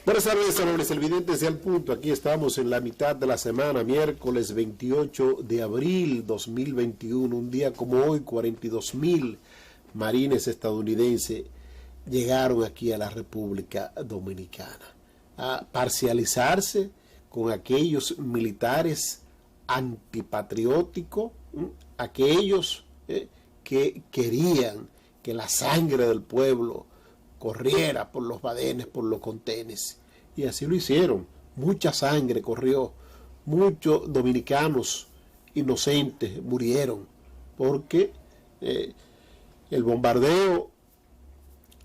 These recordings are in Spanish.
Buenas tardes, amables televidentes de Al Punto. Aquí estamos en la mitad de la semana, miércoles 28 de abril 2021. Un día como hoy, 42.000 marines estadounidenses llegaron aquí a la República Dominicana a parcializarse con aquellos militares antipatrióticos, aquellos que querían que la sangre del pueblo corriera por los badenes, por los contenes. Y así lo hicieron. Mucha sangre corrió. Muchos dominicanos inocentes murieron porque el bombardeo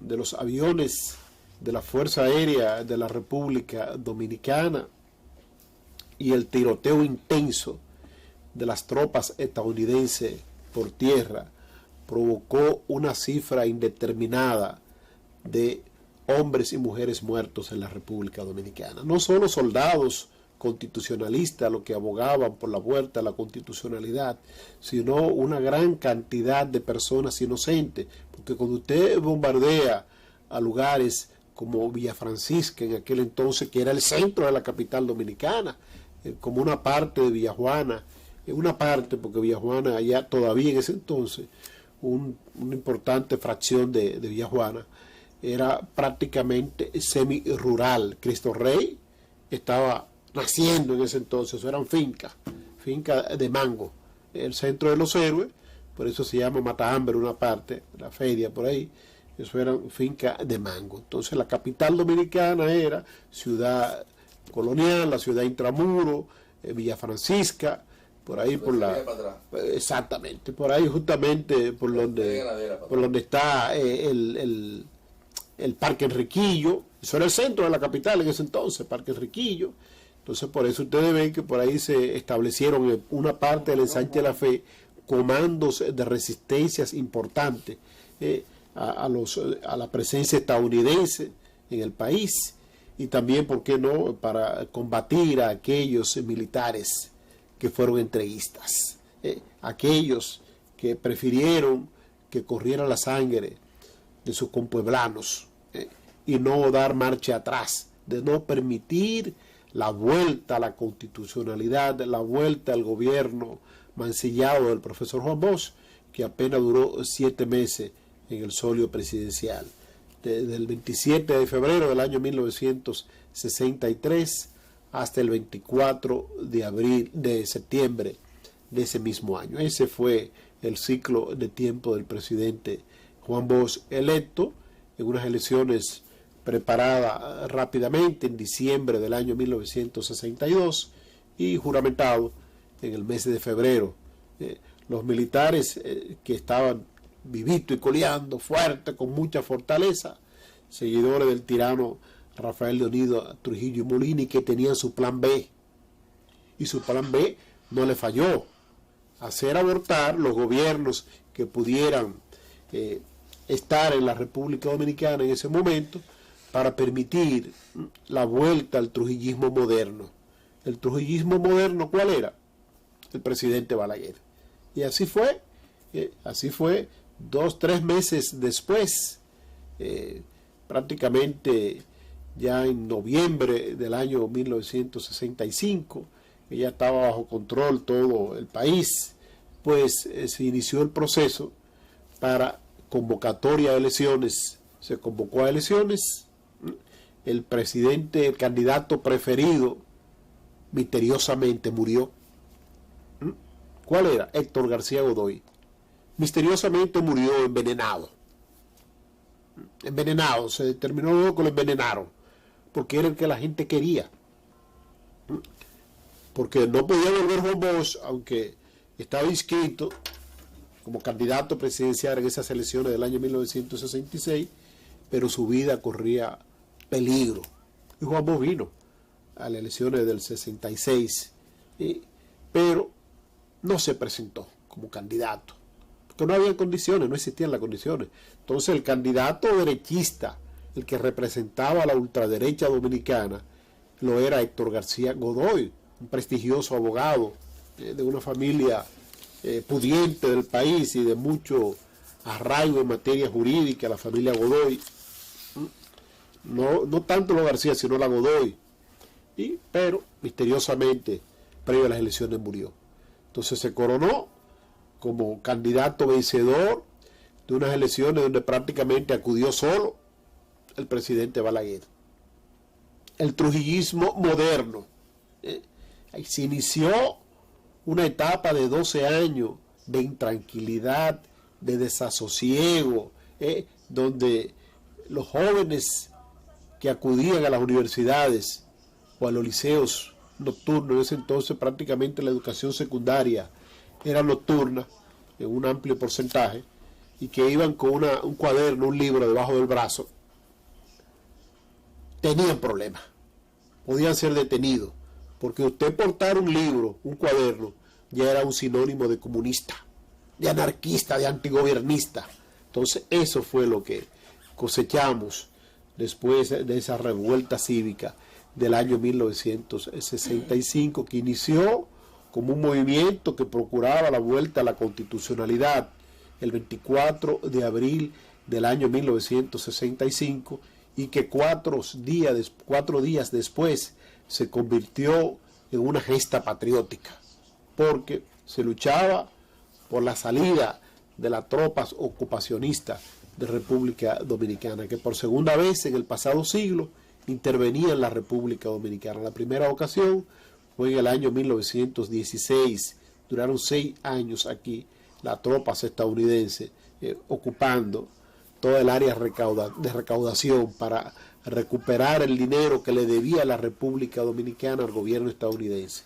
de los aviones de la Fuerza Aérea de la República Dominicana y el tiroteo intenso de las tropas estadounidenses por tierra provocó una cifra indeterminada de hombres y mujeres muertos en la República Dominicana. No solo soldados constitucionalistas los que abogaban por la vuelta a la constitucionalidad, sino una gran cantidad de personas inocentes, porque cuando usted bombardea a lugares como Villafrancisca en aquel entonces, que era el centro de la capital dominicana, como una parte de Villajuana, una parte, porque Villajuana allá todavía en ese entonces, una importante fracción de Villajuana, era prácticamente semi-rural. Cristo Rey estaba naciendo en ese entonces, eso eran fincas de mango. El centro de los héroes, por eso se llama Matahambre, una parte, la feria por ahí, eso eran fincas de mango. Entonces la capital dominicana era Ciudad Colonial, la ciudad Intramuro, Villa Francisca, por ahí por la... Exactamente, por ahí justamente por donde está el Parque Enriquillo. Eso era el centro de la capital en ese entonces, Parque Enriquillo. Entonces por eso ustedes ven que por ahí se establecieron en una parte del ensanche de la Fe comandos de resistencias importantes a la presencia estadounidense en el país, y también, ¿por qué no?, para combatir a aquellos militares que fueron entreguistas, aquellos que prefirieron que corriera la sangre de sus compueblanos y no dar marcha atrás, de no permitir la vuelta a la constitucionalidad, la vuelta al gobierno mancillado del profesor Juan Bosch, que apenas duró 7 meses en el solio presidencial, desde el 27 de febrero del año 1963 hasta el 24 de septiembre de ese mismo año. Ese fue el ciclo de tiempo del presidente Juan Bosch, electo en unas elecciones preparadas rápidamente en diciembre del año 1962 y juramentado en el mes de febrero. Los militares que estaban vivito y coleando, fuerte, con mucha fortaleza, seguidores del tirano Rafael Leonido Trujillo y Molina, que tenían su plan B, y su plan B no le falló: hacer abortar los gobiernos que pudieran estar en la República Dominicana en ese momento, para permitir la vuelta al trujillismo moderno. El trujillismo moderno, ¿cuál era? El presidente Balaguer. Y así fue 2-3 meses después, prácticamente ya en noviembre del año 1965, que ya estaba bajo control todo el país, pues se inició el proceso para convocatoria de elecciones. Se convocó a elecciones. El presidente, el candidato preferido, misteriosamente murió. ¿Cuál era? Héctor García Godoy. Misteriosamente murió envenenado. Se determinó luego que lo envenenaron, porque era el que la gente quería. Porque no podía volver Juan Bosch, aunque estaba inscrito como candidato presidencial en esas elecciones del año 1966, pero su vida corría peligro. Y Juan Bosch vino a las elecciones del 66, pero no se presentó como candidato, porque no había condiciones, no existían las condiciones. Entonces el candidato derechista, el que representaba a la ultraderecha dominicana, lo era Héctor García Godoy, un prestigioso abogado de una familia pudiente del país y de mucho arraigo en materia jurídica, la familia Godoy. no tanto los García, sino la Godoy, pero misteriosamente, previo a las elecciones, murió. Entonces se coronó como candidato vencedor de unas elecciones donde prácticamente acudió solo el presidente Balaguer. El trujillismo moderno. Ahí se inició una etapa de 12 años de intranquilidad, de desasosiego, donde los jóvenes que acudían a las universidades o a los liceos nocturnos, en ese entonces prácticamente la educación secundaria era nocturna en un amplio porcentaje, y que iban con un cuaderno, un libro debajo del brazo, tenían problemas, podían ser detenidos, porque usted portar un libro, un cuaderno, ya era un sinónimo de comunista, de anarquista, de antigobiernista. Entonces eso fue lo que cosechamos después de esa revuelta cívica del año 1965, que inició como un movimiento que procuraba la vuelta a la constitucionalidad el 24 de abril del año 1965, y que 4 días después se convirtió en una gesta patriótica, porque se luchaba por la salida de las tropas ocupacionistas de República Dominicana, que por segunda vez en el pasado siglo intervenía en la República Dominicana. La primera ocasión fue en el año 1916, duraron 6 años aquí las tropas estadounidenses ocupando toda el área de recaudación para recuperar el dinero que le debía la República Dominicana al gobierno estadounidense.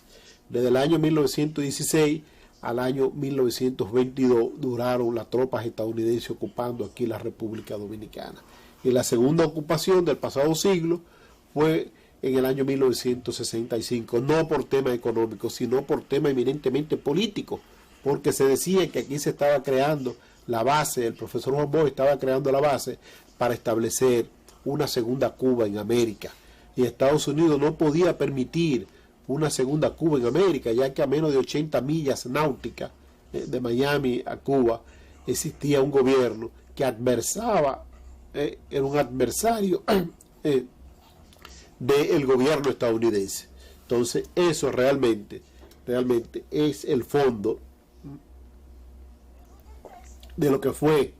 Desde el año 1916 al año 1922 duraron las tropas estadounidenses ocupando aquí la República Dominicana. Y la segunda ocupación del pasado siglo fue en el año 1965, no por tema económico, sino por tema eminentemente político, porque se decía que aquí se estaba creando la base, el profesor Juan Bosch estaba creando la base para establecer una segunda Cuba en América. Y Estados Unidos no podía permitir una segunda Cuba en América, ya que a menos de 80 millas náuticas de Miami a Cuba existía un gobierno que era un adversario del gobierno estadounidense. Entonces eso realmente es el fondo de lo que fue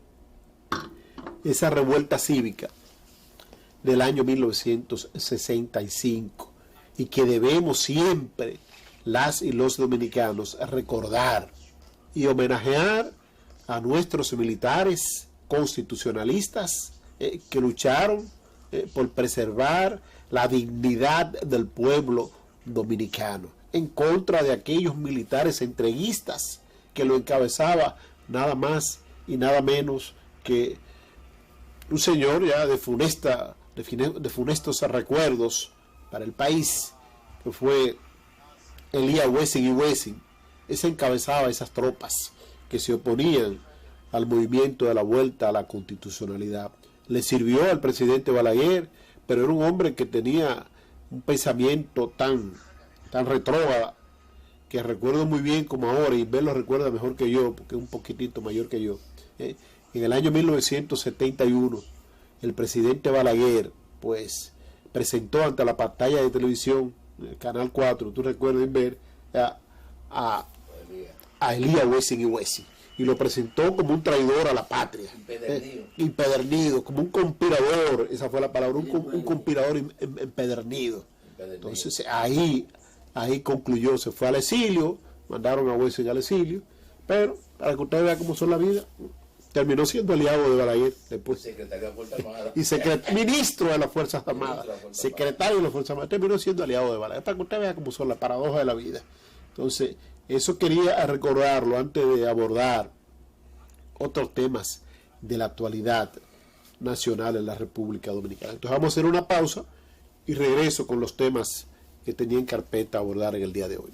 esa revuelta cívica del año 1965, y que debemos siempre, las y los dominicanos, recordar y homenajear a nuestros militares constitucionalistas que lucharon por preservar la dignidad del pueblo dominicano, en contra de aquellos militares entreguistas que lo encabezaba nada más y nada menos que un señor ya de funestos recuerdos para el país, que fue Elías Wessing y Wessing. Ese encabezaba esas tropas que se oponían al movimiento de la vuelta a la constitucionalidad. Le sirvió al presidente Balaguer, pero era un hombre que tenía un pensamiento tan retrógrado, que recuerdo muy bien como ahora, y Ben lo recuerda mejor que yo, porque es un poquitito mayor que yo. En el año 1971, el presidente Balaguer, pues, presentó ante la pantalla de televisión, el Canal 4, tú recuerdas ver, a Elías Wessing y Wessing, y lo presentó como un traidor a la patria, empedernido, como un conspirador, esa fue la palabra, un conspirador empedernido. Entonces ahí concluyó, se fue al exilio, mandaron a Wessing al exilio, pero para que usted vea cómo son la vida, terminó siendo aliado de Balaguer después. Secretario de Fuerzas Armadas. Y ministro de las Fuerzas Armadas. Secretario de las Fuerzas Armadas. Terminó siendo aliado de Balaguer. Para que usted vea cómo son las paradojas de la vida. Entonces, eso quería recordarlo antes de abordar otros temas de la actualidad nacional en la República Dominicana. Entonces, vamos a hacer una pausa y regreso con los temas que tenía en carpeta abordar en el día de hoy.